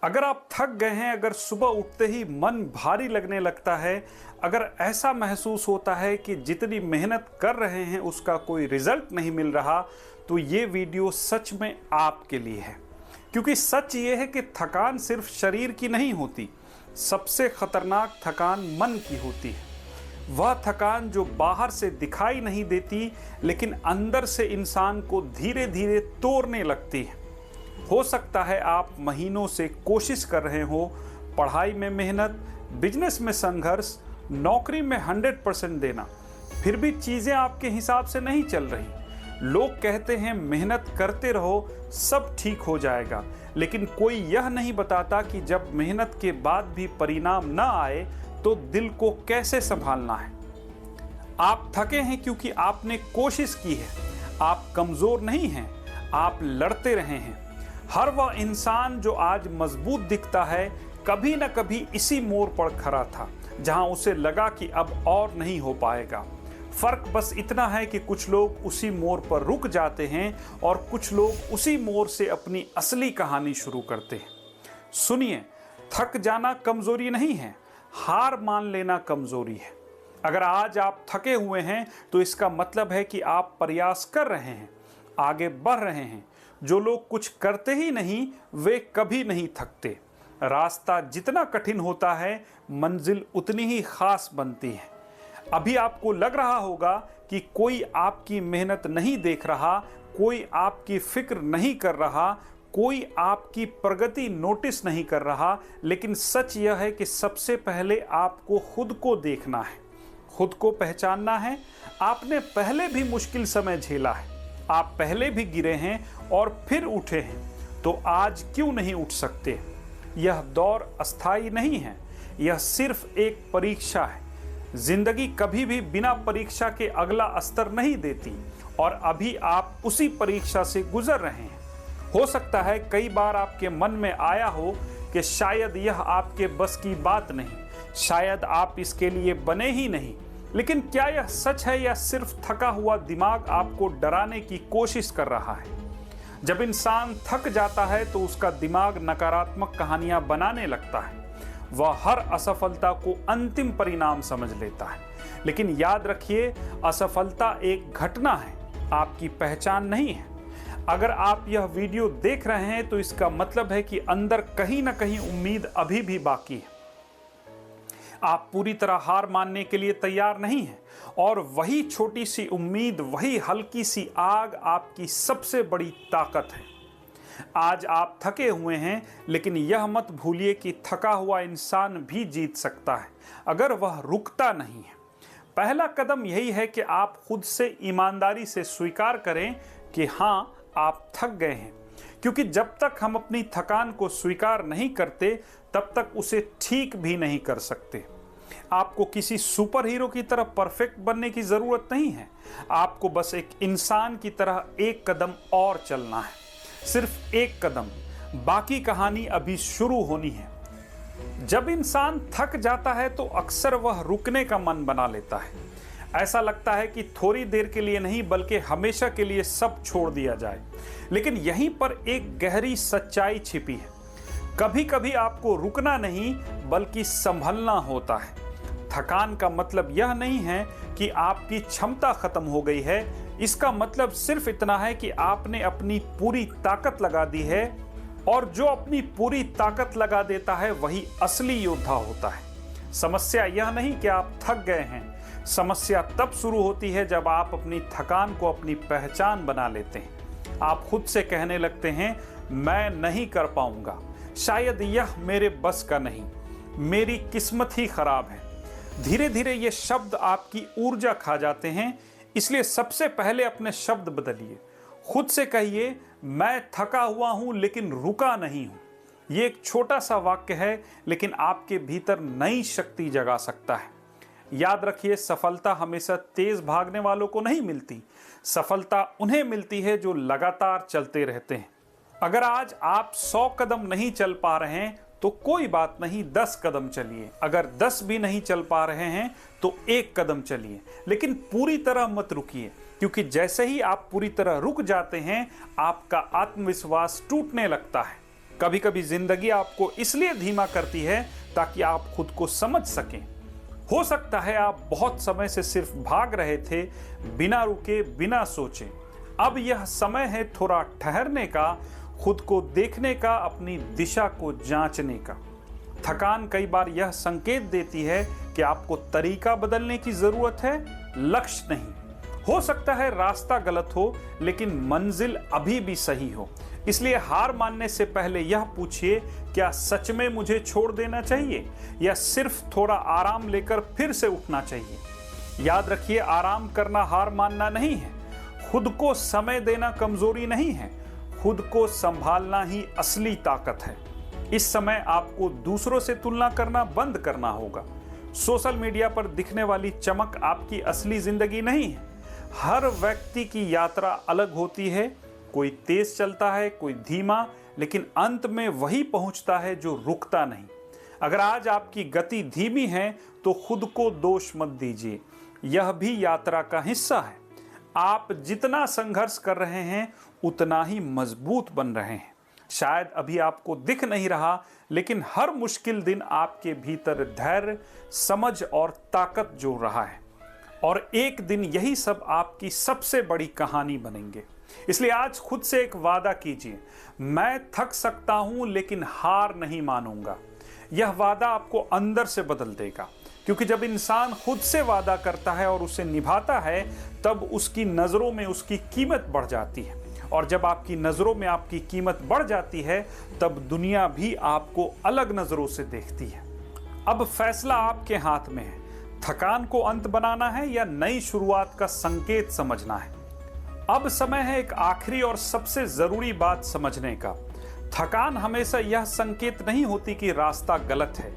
अगर आप थक गए हैं, अगर सुबह उठते ही मन भारी लगने लगता है, अगर ऐसा महसूस होता है कि जितनी मेहनत कर रहे हैं उसका कोई रिजल्ट नहीं मिल रहा, तो ये वीडियो सच में आपके लिए है। क्योंकि सच ये है कि थकान सिर्फ शरीर की नहीं होती, सबसे खतरनाक थकान मन की होती है। वह थकान जो बाहर से दिखाई नहीं देती, लेकिन अंदर से इंसान को धीरे धीरे तोड़ने लगती है। हो सकता है आप महीनों से कोशिश कर रहे हो, पढ़ाई में मेहनत, बिजनेस में संघर्ष, नौकरी में 100% देना, फिर भी चीजें आपके हिसाब से नहीं चल रही। लोग कहते हैं मेहनत करते रहो, सब ठीक हो जाएगा, लेकिन कोई यह नहीं बताता कि जब मेहनत के बाद भी परिणाम न आए तो दिल को कैसे संभालना है। आप थके हैं क्योंकि आपने कोशिश की है, आप कमजोर नहीं हैं, आप लड़ते रहे हैं। हर वह इंसान जो आज मजबूत दिखता है, कभी न कभी इसी मोड़ पर खड़ा था जहां उसे लगा कि अब और नहीं हो पाएगा। फर्क बस इतना है कि कुछ लोग उसी मोड़ पर रुक जाते हैं और कुछ लोग उसी मोड़ से अपनी असली कहानी शुरू करते हैं। सुनिए, थक जाना कमजोरी नहीं है, हार मान लेना कमजोरी है। अगर आज आप थके हुए हैं तो इसका मतलब है कि आप प्रयास कर रहे हैं, आगे बढ़ रहे हैं। जो लोग कुछ करते ही नहीं, वे कभी नहीं थकते। रास्ता जितना कठिन होता है, मंजिल उतनी ही खास बनती है। अभी आपको लग रहा होगा कि कोई आपकी मेहनत नहीं देख रहा, कोई आपकी फिक्र नहीं कर रहा, कोई आपकी प्रगति नोटिस नहीं कर रहा, लेकिन सच यह है कि सबसे पहले आपको खुद को देखना है, खुद को पहचानना है। आपने पहले भी मुश्किल समय झेला है, आप पहले भी गिरे हैं और फिर उठे हैं, तो आज क्यों नहीं उठ सकते? यह दौर अस्थायी नहीं है, यह सिर्फ एक परीक्षा है। जिंदगी कभी भी बिना परीक्षा के अगला स्तर नहीं देती, और अभी आप उसी परीक्षा से गुजर रहे हैं। हो सकता है कई बार आपके मन में आया हो कि शायद यह आपके बस की बात नहीं, शायद आप इसके लिए बने ही नहीं। लेकिन क्या यह सच है या सिर्फ थका हुआ दिमाग आपको डराने की कोशिश कर रहा है? जब इंसान थक जाता है तो उसका दिमाग नकारात्मक कहानियां बनाने लगता है। वह हर असफलता को अंतिम परिणाम समझ लेता है। लेकिन याद रखिए, असफलता एक घटना है, आपकी पहचान नहीं है। अगर आप यह वीडियो देख रहे हैं तो इसका मतलब है कि अंदर कहीं ना कहीं उम्मीद अभी भी बाकी है। आप पूरी तरह हार मानने के लिए तैयार नहीं हैं, और वही छोटी सी उम्मीद, वही हल्की सी आग आपकी सबसे बड़ी ताकत है। आज आप थके हुए हैं, लेकिन यह मत भूलिए कि थका हुआ इंसान भी जीत सकता है अगर वह रुकता नहीं है। पहला कदम यही है कि आप खुद से ईमानदारी से स्वीकार करें कि हाँ, आप थक गए हैं। क्योंकि जब तक हम अपनी थकान को स्वीकार नहीं करते, तब तक उसे ठीक भी नहीं कर सकते। आपको किसी सुपर हीरो की तरह परफेक्ट बनने की जरूरत नहीं है, आपको बस एक इंसान की तरह एक कदम और चलना है, सिर्फ एक कदम। बाकी कहानी अभी शुरू होनी है। जब इंसान थक जाता है तो अक्सर वह रुकने का मन बना लेता है। ऐसा लगता है कि थोड़ी देर के लिए नहीं, बल्कि हमेशा के लिए सब छोड़ दिया जाए। लेकिन यहीं पर एक गहरी सच्चाई छिपी है। कभी कभी आपको रुकना नहीं, बल्कि संभलना होता है। थकान का मतलब यह नहीं है कि आपकी क्षमता खत्म हो गई है, इसका मतलब सिर्फ इतना है कि आपने अपनी पूरी ताकत लगा दी है, और जो अपनी पूरी ताकत लगा देता है वही असली योद्धा होता है। समस्या यह नहीं कि आप थक गए हैं, समस्या तब शुरू होती है जब आप अपनी थकान को अपनी पहचान बना लेते हैं। आप खुद से कहने लगते हैं, मैं नहीं कर पाऊंगा, शायद यह मेरे बस का नहीं, मेरी किस्मत ही खराब है। धीरे धीरे ये शब्द आपकी ऊर्जा खा जाते हैं। इसलिए सबसे पहले अपने शब्द बदलिए। खुद से कहिए, मैं थका हुआ हूं लेकिन रुका नहीं हूं। ये एक छोटा सा वाक्य है, लेकिन आपके भीतर नई शक्ति जगा सकता है। याद रखिए, सफलता हमेशा तेज भागने वालों को नहीं मिलती, सफलता उन्हें मिलती है जो लगातार चलते रहते हैं। अगर आज आप 100 कदम नहीं चल पा रहे हैं तो कोई बात नहीं, 10 कदम चलिए। अगर 10 भी नहीं चल पा रहे हैं तो 1 कदम चलिए, लेकिन पूरी तरह मत रुकिए। क्योंकि जैसे ही आप पूरी तरह रुक जाते हैं, आपका आत्मविश्वास टूटने लगता है। कभी कभी जिंदगी आपको इसलिए धीमा करती है ताकि आप खुद को समझ सकें। हो सकता है आप बहुत समय से सिर्फ भाग रहे थे, बिना रुके, बिना सोचे। अब यह समय है थोड़ा ठहरने का, खुद को देखने का, अपनी दिशा को जांचने का। थकान कई बार यह संकेत देती है कि आपको तरीका बदलने की जरूरत है, लक्ष्य नहीं। हो सकता है रास्ता गलत हो, लेकिन मंजिल अभी भी सही हो। इसलिए हार मानने से पहले यह पूछिए, क्या सच में मुझे छोड़ देना चाहिए या सिर्फ थोड़ा आराम लेकर फिर से उठना चाहिए। याद रखिए, आराम करना हार मानना नहीं है, खुद को समय देना कमजोरी नहीं है, खुद को संभालना ही असली ताकत है। इस समय आपको दूसरों से तुलना करना बंद करना होगा। सोशल मीडिया पर दिखने वाली चमक आपकी असली जिंदगी नहीं है। हर व्यक्ति की यात्रा अलग होती है, कोई तेज चलता है, कोई धीमा, लेकिन अंत में वही पहुंचता है जो रुकता नहीं। अगर आज आपकी गति धीमी है तो खुद को दोष मत दीजिए, यह भी यात्रा का हिस्सा है। आप जितना संघर्ष कर रहे हैं उतना ही मजबूत बन रहे हैं। शायद अभी आपको दिख नहीं रहा, लेकिन हर मुश्किल दिन आपके भीतर धैर्य, समझ और ताकत जोड़ रहा है। और एक दिन यही सब आपकी सबसे बड़ी कहानी बनेंगे। इसलिए आज खुद से एक वादा कीजिए, मैं थक सकता हूं लेकिन हार नहीं मानूंगा। यह वादा आपको अंदर से बदल देगा, क्योंकि जब इंसान खुद से वादा करता है और उसे निभाता है, तब उसकी नजरों में उसकी कीमत बढ़ जाती है। और जब आपकी नजरों में आपकी कीमत बढ़ जाती है, तब दुनिया भी आपको अलग नजरों से देखती है। अब फैसला आपके हाथ में है, थकान को अंत बनाना है या नई शुरुआत का संकेत समझना है। अब समय है एक आखिरी और सबसे जरूरी बात समझने का। थकान हमेशा यह संकेत नहीं होती कि रास्ता गलत है।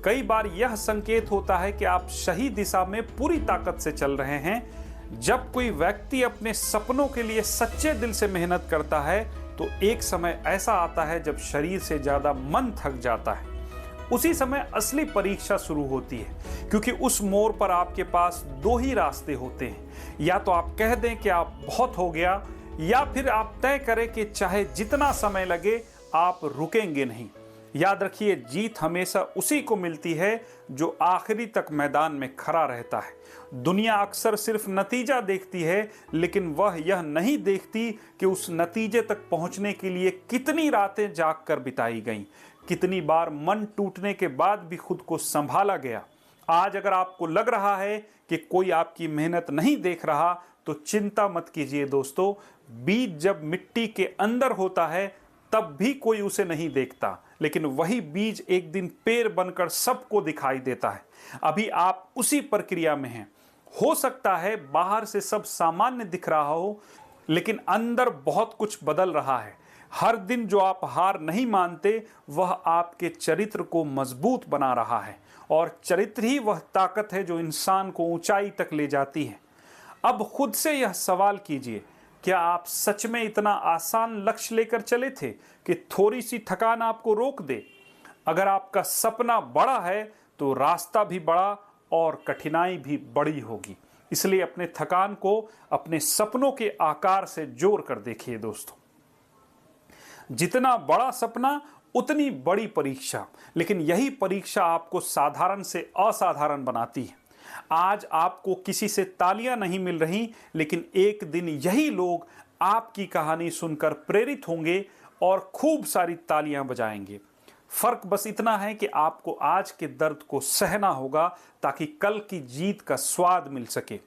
कई बार यह संकेत होता है कि आप सही दिशा में पूरी ताकत से चल रहे हैं। जब कोई व्यक्ति अपने सपनों के लिए सच्चे दिल से मेहनत करता है, तो एक समय ऐसा आता है जब शरीर से ज्यादा मन थक जाता है। उसी समय असली परीक्षा शुरू होती है, क्योंकि उस मोड़ पर आपके पास दो ही रास्ते होते हैं। या तो आप कह दें कि आप बहुत हो गया, या फिर आप तय करें कि चाहे जितना समय लगे आप रुकेंगे नहीं। याद रखिए, जीत हमेशा उसी को मिलती है जो आखिरी तक मैदान में खड़ा रहता है। दुनिया अक्सर सिर्फ नतीजा देखती है, लेकिन वह यह नहीं देखती कि उस नतीजे तक पहुंचने के लिए कितनी रातें जाग कर बिताई गईं, कितनी बार मन टूटने के बाद भी खुद को संभाला गया। आज अगर आपको लग रहा है कि कोई आपकी मेहनत नहीं देख रहा, तो चिंता मत कीजिए दोस्तों। बीज जब मिट्टी के अंदर होता है तब भी कोई उसे नहीं देखता, लेकिन वही बीज एक दिन पेड़ बनकर सबको दिखाई देता है। अभी आप उसी प्रक्रिया में हैं। हो सकता है बाहर से सब सामान्य दिख रहा हो, लेकिन अंदर बहुत कुछ बदल रहा है। हर दिन जो आप हार नहीं मानते, वह आपके चरित्र को मजबूत बना रहा है, और चरित्र ही वह ताकत है जो इंसान को ऊंचाई तक ले जाती है। अब खुद से यह सवाल कीजिए, क्या आप सच में इतना आसान लक्ष्य लेकर चले थे कि थोड़ी सी थकान आपको रोक दे? अगर आपका सपना बड़ा है तो रास्ता भी बड़ा और कठिनाई भी बड़ी होगी। इसलिए अपने थकान को अपने सपनों के आकार से जोड़ कर देखिए दोस्तों। जितना बड़ा सपना उतनी बड़ी परीक्षा, लेकिन यही परीक्षा आपको साधारण से असाधारण बनाती है। आज आपको किसी से तालियां नहीं मिल रही, लेकिन एक दिन यही लोग आपकी कहानी सुनकर प्रेरित होंगे और खूब सारी तालियां बजाएंगे। फर्क बस इतना है कि आपको आज के दर्द को सहना होगा ताकि कल की जीत का स्वाद मिल सके।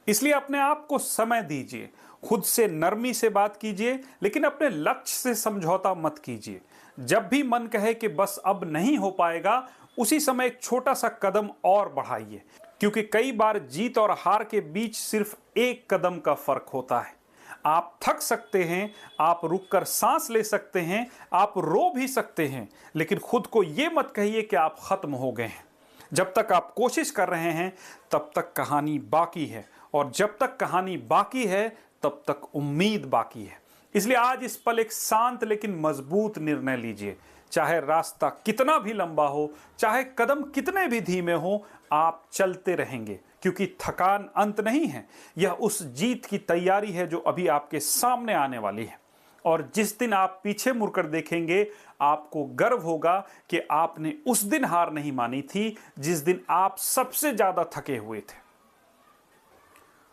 इसलिए अपने आप को समय दीजिए, खुद से नरमी से बात कीजिए, लेकिन अपने लक्ष्य से समझौता मत कीजिए। जब भी मन कहे कि बस अब नहीं हो पाएगा, उसी समय एक छोटा सा कदम और बढ़ाइए, क्योंकि कई बार जीत और हार के बीच सिर्फ एक कदम का फर्क होता है। आप थक सकते हैं, आप रुककर सांस ले सकते हैं, आप रो भी सकते हैं, लेकिन खुद को यह मत कहिए कि आप खत्म हो गए हैं। जब तक आप कोशिश कर रहे हैं, तब तक कहानी बाकी है, और जब तक कहानी बाकी है, तब तक उम्मीद बाकी है। इसलिए आज इस पल एक शांत लेकिन मजबूत निर्णय लीजिए। चाहे रास्ता कितना भी लंबा हो, चाहे कदम कितने भी धीमे हो, आप चलते रहेंगे, क्योंकि थकान अंत नहीं है, यह उस जीत की तैयारी है जो अभी आपके सामने आने वाली है। और जिस दिन आप पीछे मुड़कर देखेंगे, आपको गर्व होगा कि आपने उस दिन हार नहीं मानी थी जिस दिन आप सबसे ज्यादा थके हुए थे।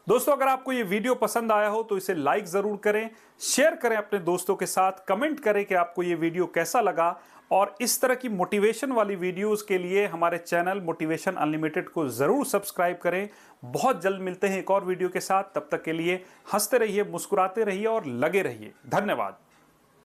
दोस्तों, अगर आपको यह वीडियो पसंद आया हो तो इसे लाइक जरूर करें, शेयर करें अपने दोस्तों के साथ, कमेंट करें कि आपको यह वीडियो कैसा लगा। और इस तरह की मोटिवेशन वाली वीडियोस के लिए हमारे चैनल मोटिवेशन अनलिमिटेड को जरूर सब्सक्राइब करें। बहुत जल्द मिलते हैं एक और वीडियो के साथ। तब तक के लिए हंसते रहिए, मुस्कुराते रहिए और लगे रहिए। धन्यवाद।